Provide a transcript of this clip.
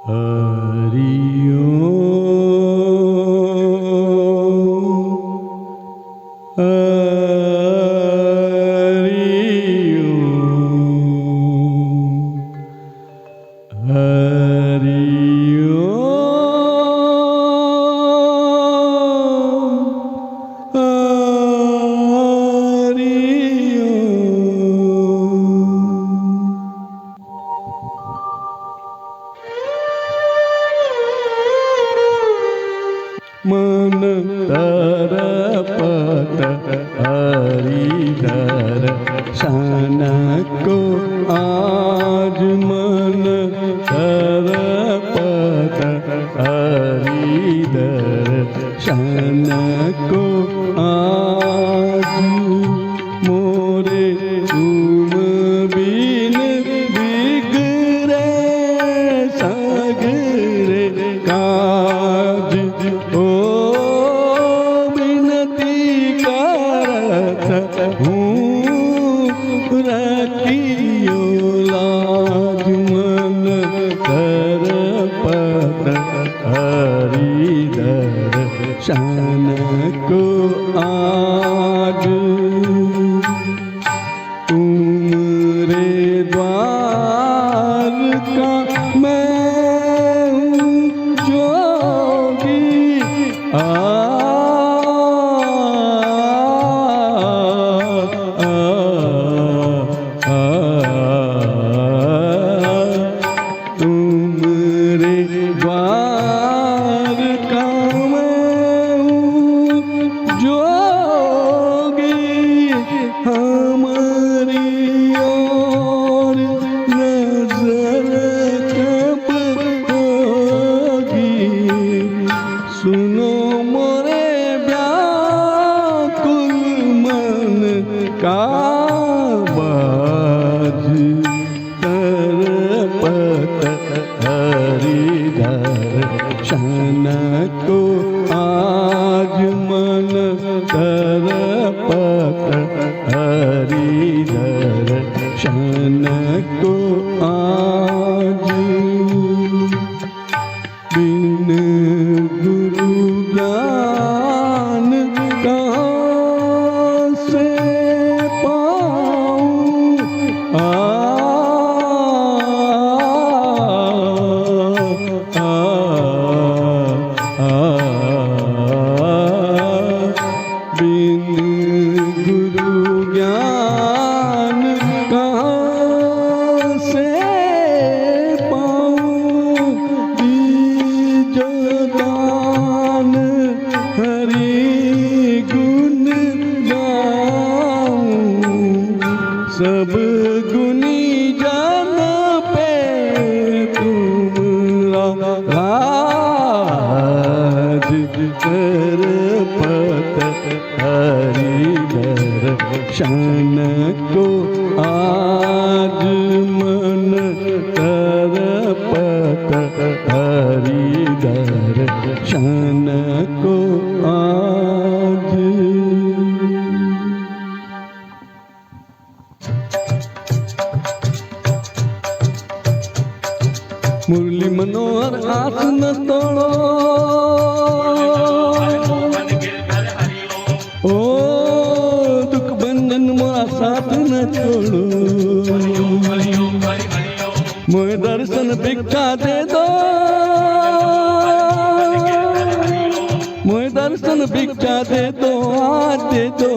हरि ओम हरि ओम हरि ओम हरि ओम मन तरपत हरिदर शन को आज मन तरपत हरिदर शन को आज मोरे तुम बिन बिगड़े सगरे काज ओ बिनती करत हूँ रखियो लाज मन तरपत हरिदर शन को आज तुम रे द्वार का मैं हूँ जोगी तुम रे द्वार का मैं हूँ जोगी हमारी ओर नजर कब होगी सुनो मोरे व्याकुल मन का बाज तरपत हरिदर शन को आज मन तरपत हरिदर शन को आज बिन गुरु ज्ञान कहाँ से पाऊँ बिन गुरु ज्ञान कहाँ से पाऊँ दीजो दान हरि गुण गाऊँ सब गुनी जन पे तुमरा राज तरपत हरिदर शन को आज मन तरपत हरिदर शन को आज मुरली मनोहर हाथ न तोड़ो ओ दुख बंधन मोरा साथ न छोड़ो मोहे दर्शन भिक्षा दे दो मोहे दर्शन भिक्षा दे दो आज दे दो